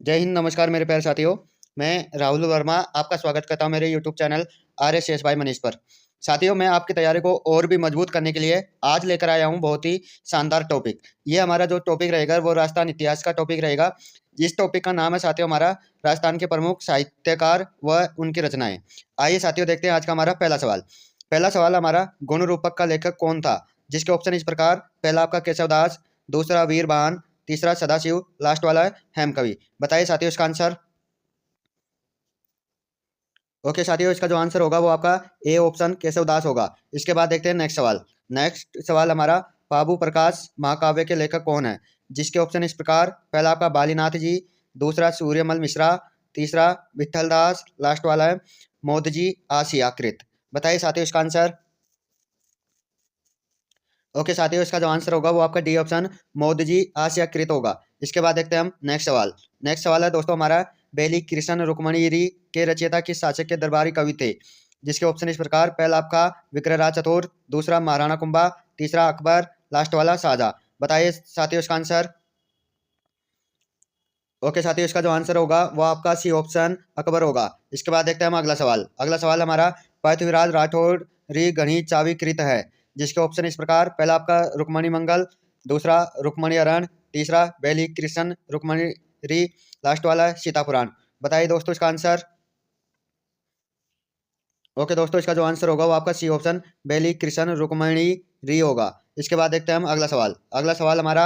जय हिंद, नमस्कार मेरे प्यारे साथियों। मैं राहुल वर्मा आपका स्वागत करता हूं मेरे YouTube channel RSS by Manish पर। साथियों, मैं आपकी तैयारी को और भी मजबूत करने के लिए आज लेकर आया हूं बहुत ही शानदार टॉपिक। ये हमारा जो टॉपिक रहेगा वो राजस्थान इतिहास का टॉपिक रहेगा। इस टॉपिक का नाम है साथियों हमारा राजस्थान के प्रमुख साहित्यकार व उनकी रचनाएं। आइए साथियों देखते हैं आज का हमारा पहला सवाल। पहला सवाल हमारा, गुण रूपक का लेखक कौन था? जिसके ऑप्शन इस प्रकार, पहला आपका केशवदास, दूसरा वीरबान, तीसरा सदाशिव, लास्ट वाला है हेमकवि। बताइए साथियों इसका आंसर। ओके साथियों, इसका जो आंसर होगा वो आपका ए ऑप्शन केशवदास होगा। इसके बाद देखते हैं नेक्स्ट सवाल। नेक्स्ट सवाल हमारा, बाबू प्रकाश महाकाव्य के लेखक कौन है? जिसके ऑप्शन इस प्रकार, पहला आपका बालीनाथ जी, दूसरा सूर्यमल मिश्रा, तीसरा विठल दास, लास्ट वाला है मोदजी आसियाकृत। बताइए साथियों इसका आंसर। ओके साथियों, इसका जो आंसर होगा वो आपका डी ऑप्शन मोदजी आसियाकृत होगा। इसके बाद देखते हैं हम नेक्स्ट सवाल। नेक्स्ट सवाल है दोस्तों हमारा, बेली कृष्ण रुक्मणीरी के रचयिता किस शासक के दरबारी कवि थे? जिसके ऑप्शन इस प्रकार, पहला आपका विक्रयराज चतुर्थ, दूसरा महाराणा कुंभा, तीसरा अकबर, लास्ट वाला शाहजहां। बताइए साथियों इसका आंसर। ओके साथियों, इसका जो आंसर होगा वो आपका सी ऑप्शन अकबर होगा। इसके बाद देखते हैं हम अगला सवाल। अगला सवाल हमारा, पृथ्वीराज राठौड़ री गणित चाविकृत है? जिसके ऑप्शन इस प्रकार, पहला आपका रुक्मणी मंगल, दूसरा रुक्मणी हरण, तीसरा बेली कृष्ण रुक्मणी री, लास्ट वाला है सीता पुराण। बताइए दोस्तों इसका आंसर। ओके दोस्तों, इसका जो आंसर होगा वो आपका सी ऑप्शन बेली कृष्ण रुक्मणी री होगा। इसके बाद देखते हैं हम अगला सवाल। अगला सवाल हमारा,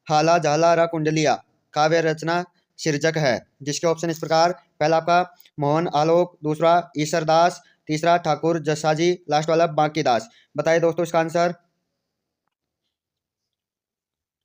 हाला झाला रा कुंडलिया काव्य रचना शीर्षक है? जिसके ऑप्शन इस प्रकार, पहला आपका मोहन आलोक, दूसरा ईसर दास, तीसरा ठाकुर जसाजी, लास्ट वाला बांकी दास। बताइए दोस्तों इसका आंसर।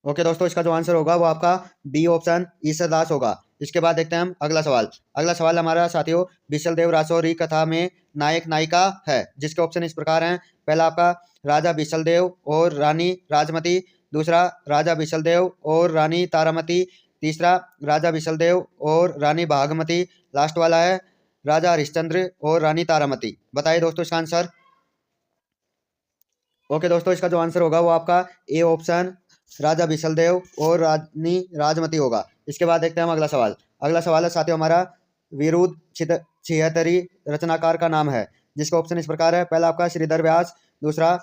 ओके दोस्तों, इसका जो आंसर होगा वो आपका बी ऑप्शन ईसर दास होगा। इसके बाद देखते हैं हम अगला सवाल। अगला सवाल हमारा साथियों, बिशल देव रासौरी कथा में नायक नायिका है? जिसके ऑप्शन इस प्रकार हैं, पहला आपका राजा बिशल देव और रानी राजमती, दूसरा राजा बिशल देव और रानी तारामती, तीसरा राजा बिशल देव और रानी भागमती, लास्ट वाला है राजा हरिश्चंद्र और रानी तारामती। बताइए दोस्तों इसका आंसर। ओके दोस्तों, इसका जो आंसर होगा वो आपका ए ऑप्शन राजा बिशलदेव और रानी राजमती होगा। इसके बाद देखते हैं हम अगला सवाल। अगला सवाल है साथियों हमारा, विरुद्ध छिहत्तरी रचनाकार का नाम है? जिसका ऑप्शन इस प्रकार है, पहला आपका श्रीधर व्यास, दूसरा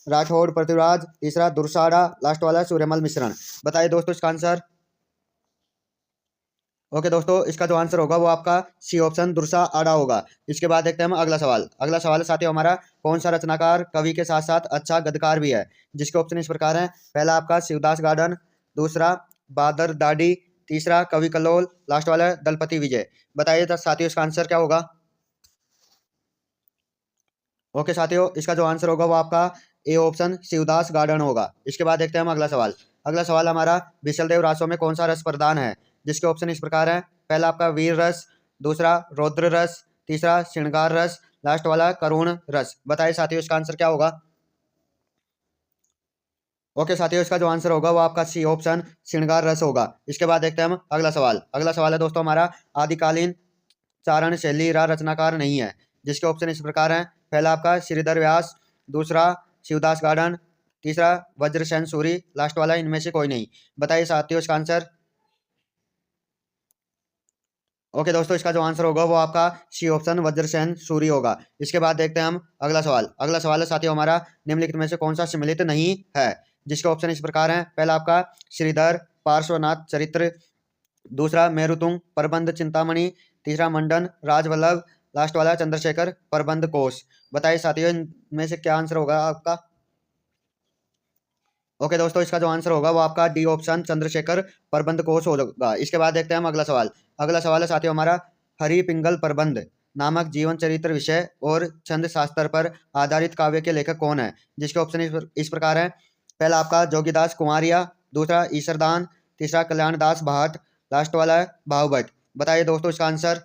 राठौड़ पृथ्वीराज, तीसरा दुर्साड़ा, लास्ट वाला है सूर्यमल मिश्रण। बताइए दोस्तों इसका आंसर। ओके दोस्तों, इसका जो आंसर होगा वो आपका सी ऑप्शन दुर्सा आड़ा होगा। इसके बाद देखते हैं हम अगला सवाल। अगला सवाल है साथियों हमारा, कौन सा रचनाकार कवि के साथ साथ अच्छा गद्यकार भी है? जिसके ऑप्शन इस प्रकार हैं, पहला आपका शिवदास गार्डन, दूसरा बादर दाढ़ी, तीसरा कवि कल्लोल, लास्ट वाला है दलपति विजय। बताइए तो साथियों इसका आंसर क्या होगा। ओके साथियों, इसका जो आंसर होगा वो आपका ए ऑप्शन शिवदास गार्डन होगा। इसके बाद देखते हैं हम अगला सवाल। अगला सवाल हमारा, विशलदेव रासों में कौन सा रस प्रधान है? जिसके ऑप्शन इस प्रकार है, पहला आपका वीर रस, दूसरा रौद्र रस, तीसरा श्रृंगार रस, लास्ट वाला करुण रस। बताइए साथियों इसका आंसर क्या होगा। ओके साथियों, इसका जो आंसर होगा वो आपका सी ऑप्शन श्रृंगार रस होगा। इसके बाद देखते हैं हम अगला सवाल। अगला सवाल है दोस्तों हमारा, आदिकालीन चारण शैली रचनाकार नहीं है? जिसके ऑप्शन इस प्रकार हैं, पहला आपका श्रीधर व्यास, दूसरा शिवदास गार्डन, तीसरा वज्रसेन सूरी, लास्ट वाला इनमें से कोई नहीं। बताइए साथियों इसका आंसर। ओके दोस्तों, इसका जो आंसर होगा वो आपका सी ऑप्शन वज्रसेन सूरी होगा। इसके बाद देखते हैं हम अगला सवाल। अगला सवाल है साथियों हमारा, निम्नलिखित में से कौन सा सम्मिलित नहीं है? जिसके ऑप्शन इस प्रकार हैं, पहला आपका श्रीधर पार्श्वनाथ चरित्र, दूसरा मेरुतुंग प्रबंध चिंतामणि, तीसरा मंडन राजवल्लभ, लास्ट वाला चंद्रशेखर प्रबंध कोश। बताइए साथियों इनमें से क्या आंसर होगा आपका। ओके दोस्तों, इसका जो आंसर होगा वो आपका डी ऑप्शन चंद्रशेखर प्रबंध कोश होगा। इसके बाद देखते हैं हम अगला सवाल। अगला सवाल है साथियों हमारा, हरि पिंगल प्रबंध नामक जीवन चरित्र विषय और छंद शास्त्र पर आधारित काव्य के लेखक कौन है? जिसके ऑप्शन इस प्रकार है, पहला आपका जोगीदास कुमारिया, दूसरा ईश्वरदान, तीसरा कल्याणदास भाट, लास्ट वाला है भावभट्ट। बताइए दोस्तों इसका आंसर।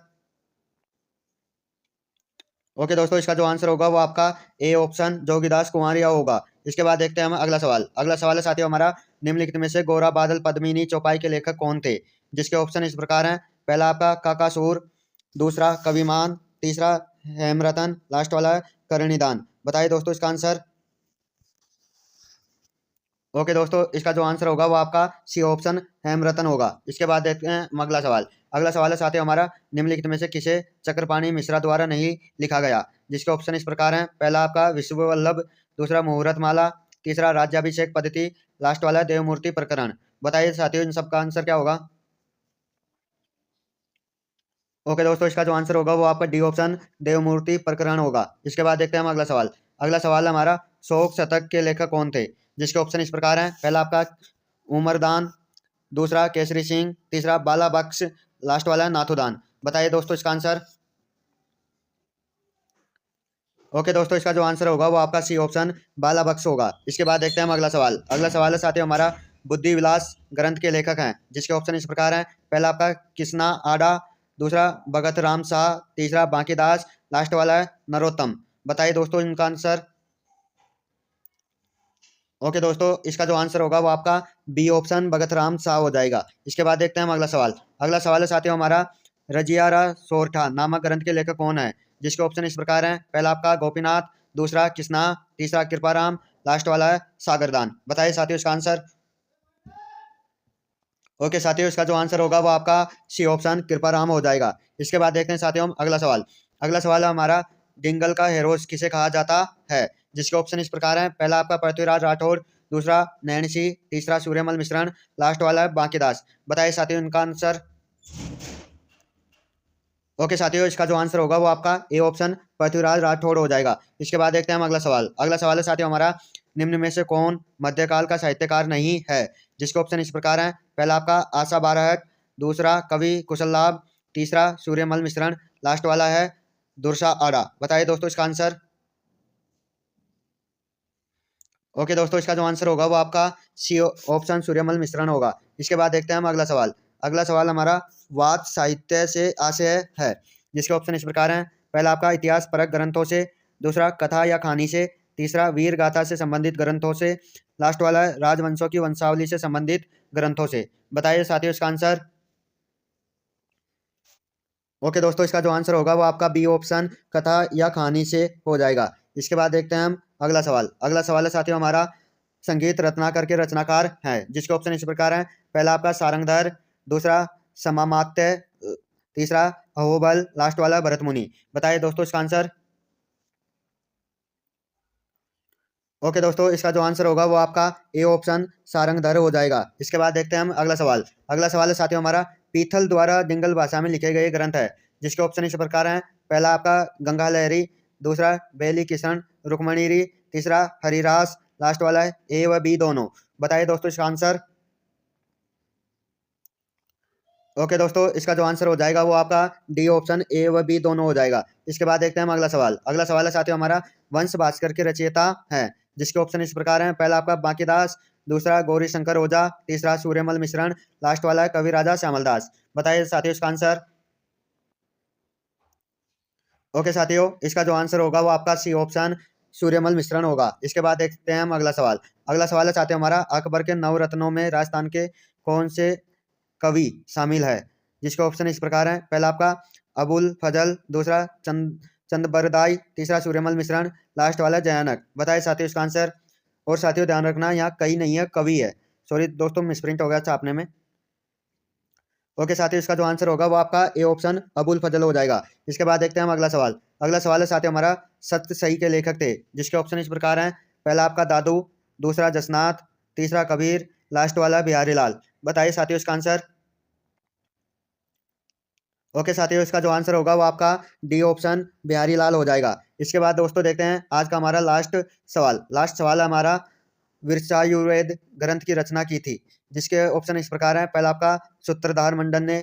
ओके दोस्तों, इसका जो आंसर होगा वो आपका ए ऑप्शन जोगीदास कुमारिया होगा। इसके बाद देखते हैं हम अगला सवाल। अगला सवाल है साथियों हमारा, निम्नलिखित में से गोरा बादल पद्मिनी चौपाई के लेखक कौन थे? जिसके ऑप्शन इस प्रकार हैं, पहला आपका काकासूर, दूसरा कविमान, तीसरा हेमरतन, लास्ट वाला है करणीदान। बताइए दोस्तों इसका आंसर। ओके दोस्तों, इसका जो आंसर होगा वो आपका सी ऑप्शन हेमरतन होगा। इसके बाद देखते हैं अगला सवाल। अगला सवाल है साथियों हमारा, निम्नलिखित में से किसे चक्रपाणि मिश्रा द्वारा नहीं लिखा गया? जिसके ऑप्शन इस प्रकार हैं। पहला आपका विश्व वल्लभ, दूसरा मुहूर्त माला, तीसरा राज्याभिषेक पद्धति, लास्ट वाला है देवमूर्ति प्रकरण। बताइए साथियों इन सबका आंसर क्या होगा? ओके दोस्तों, इसका जो आंसर होगा वो आपका डी ऑप्शन देवमूर्ति प्रकरण होगा। इसके बाद देखते हैं हम अगला सवाल। अगला सवाल हमारा, शोक शतक के लेखक कौन थे? जिसके ऑप्शन इस प्रकार हैं। पहला आपका उमरदान, दूसरा केसरी सिंह, तीसरा बाला बख्श, लास्ट वाला है नाथुदान। बताइए दोस्तों इसका आंसर। ओके दोस्तों, इसका जो आंसर होगा वो आपका सी ऑप्शन बाला बख्श होगा। इसके बाद देखते हैं हम अगला सवाल। अगला सवाल है साथियों हमारा, बुद्धि विलास ग्रंथ के लेखक हैं। जिसके ऑप्शन इस प्रकार हैं। पहला आपका कृष्णा आडा, दूसरा भगत राम शाह, तीसरा बांकीदास, लास्ट वाला है नरोत्तम। बताइए दोस्तों इनका आंसर। ओके दोस्तों, इसका जो आंसर होगा वो आपका बी ऑप्शन भगत राम शाह हो जाएगा। इसके बाद देखते हैं हम अगला सवाल। अगला सवाल है साथियों हमारा, रजियारा सोरठा नामक ग्रंथ के लेखक कौन है? जिसके ऑप्शन इस प्रकार हैं। पहला आपका गोपीनाथ, दूसरा कृष्णा, तीसरा कृपाराम, लास्ट वाला है सागरदान। बताइए साथियों इसका आंसर। ओके साथियों, इसका जो आंसर होगा वो आपका सी ऑप्शन कृपाराम हो जाएगा। इसके बाद देखते हैं साथियों हम अगला सवाल। अगला सवाल है हमारा, डिंगल का हेरोस किसे कहा जाता है? जिसके ऑप्शन इस प्रकार हैं। पहला आपका पृथ्वीराज राठौर, दूसरा नैणसी, तीसरा सूर्यमल मिश्रण, लास्ट वाला है बांकीदास। बताइए साथियों इनका आंसर। ओके साथियों, इसका जो आंसर होगा वो आपका ए ऑप्शन पृथ्वीराज राठौड़ हो जाएगा। इसके बाद देखते हैं हम अगला सवाल। अगला सवाल है साथियों हमारा, निम्न में से कौन मध्यकाल का साहित्यकार नहीं है? जिसके ऑप्शन इस प्रकार हैं। पहला आपका आशा बारहट, दूसरा कवि कुशललाभ, तीसरा सूर्यमल मिश्रण, लास्ट वाला है दुर्सा आड़ा। बताइए दोस्तों इसका आंसर। ओके दोस्तों, इसका जो आंसर होगा वो आपका सी ऑप्शन सूर्यमल मिश्रण होगा। इसके बाद देखते हैं हम अगला सवाल। अगला सवाल हमारा, वाद साहित्य से आशय है। जिसके ऑप्शन इस प्रकार हैं। पहला आपका इतिहास परक ग्रंथों से, दूसरा कथा या कहानी से, तीसरा वीर गाथा से संबंधित ग्रंथों से, लास्ट वाला है राजवंशों की वंशावली से संबंधित ग्रंथों से। बताइए साथियों इसका आंसर। ओके दोस्तों, इसका जो आंसर होगा वो आपका बी ऑप्शन कथा या कहानी से हो जाएगा। इसके बाद देखते हैं हम अगला सवाल। अगला सवाल है साथियों हमारा, संगीत रत्नाकर के रचनाकार हैं। जिसके ऑप्शन इस प्रकार हैं। पहला आपका सारंगधर, दूसरा समामात्य, तीसरा अहोबल, लास्ट वाला भरत मुनि। बताइए दोस्तों इसका आंसर। ओके दोस्तों, इसका जो आंसर होगा वो आपका ए ऑप्शन सारंगधर हो जाएगा। इसके बाद देखते हैं हम अगला सवाल। अगला सवाल है साथियों हमारा, पीथल द्वारा डिंगल भाषा में लिखे गए ग्रंथ है। जिसके ऑप्शन इस प्रकार हैं। पहला आपका गंगा लहरी, दूसरा बेली किशन रुक्मणीरी, तीसरा हरिरास, लास्ट वाला है ए व बी दोनों। बताइए दोस्तों इसका आंसर। ओके दोस्तों, इसका जो आंसर हो जाएगा वो आपका डी ऑप्शन ए व बी दोनों हो जाएगा। इसके बाद देखते हैं हम अगला सवाल। अगला सवाल है साथियों हमारा, वंश भास्कर के रचयिता हैं। जिसके ऑप्शन इस प्रकार हैं। पहला आपका बांकीदास, दूसरा गौरी शंकर ओझा, तीसरा सूर्यमल मिश्रण, लास्ट वाला है कवि राजा श्यामल दास। बताइए साथियों इसका आंसर। ओके साथियों, इसका जो आंसर होगा वो आपका सी ऑप्शन सूर्यमल मिश्रण होगा। इसके बाद देखते हैं हम अगला सवाल। अगला सवाल है साथियों हमारा, अकबर के नवरत्नों में राजस्थान के कौन से कवि शामिल है? जिसके ऑप्शन इस प्रकार हैं। पहला आपका अबुल फजल, दूसरा चंद बरदाई, तीसरा सूर्यमल मिश्रण, लास्ट वाला है जयानक। बताइए साथियों इसका आंसर। और साथियों ध्यान रखना यहाँ कई नहीं है कवि है। सॉरी दोस्तों मिसप्रिंट हो गया छापने में। ओके साथियों, इसका जो आंसर होगा वो आपका ए ऑप्शन अबुल फजल हो जाएगा। इसके बाद देखते हैं हम अगला सवाल। अगला सवाल है साथियों हमारा, सत्य सही के लेखक थे। जिसके ऑप्शन इस प्रकार हैं। पहला आपका दादू, दूसरा जसनाथ, तीसरा कबीर, लास्ट वाला बिहारी लाल। बताइए साथियों इसका आंसर। ओके साथियों, इसका जो आंसर होगा वो आपका डी ऑप्शन बिहारी लाल हो जाएगा। इसके बाद दोस्तों देखते हैं आज का हमारा लास्ट सवाल। लास्ट सवाल है हमारा, विरसायुर्वेद ग्रंथ की रचना की थी। जिसके ऑप्शन इस प्रकार हैं। पहला आपका सूत्रधार मंडन ने,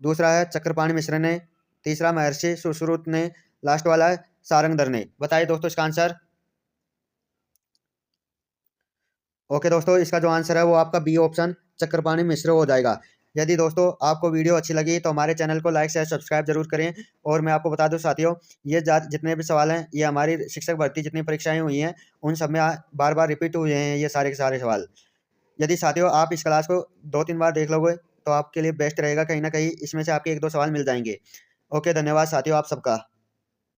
दूसरा है चक्रपाणि मिश्र ने, तीसरा महर्षि सुश्रुत ने, लास्ट वाला है सारंगधर ने। बताइए दोस्तों इसका आंसर। ओके दोस्तों, इसका जो आंसर है वो आपका बी ऑप्शन चक्रपाणि मिश्र हो जाएगा। यदि दोस्तों आपको वीडियो अच्छी लगी तो हमारे चैनल को लाइक शेयर सब्सक्राइब जरूर करें। और मैं आपको बता दूं साथियों, ये जितने भी सवाल हैं ये हमारी शिक्षक भर्ती जितनी परीक्षाएं हुई हैं उन सब में बार बार रिपीट हुए हैं ये सारे के सारे सवाल। यदि साथियों आप इस क्लास को 2-3 बार देख लोगे तो आपके लिए बेस्ट रहेगा। कहीं ना कहीं इसमें से आपके 1-2 सवाल मिल जाएंगे। ओके, धन्यवाद साथियों आप सबका।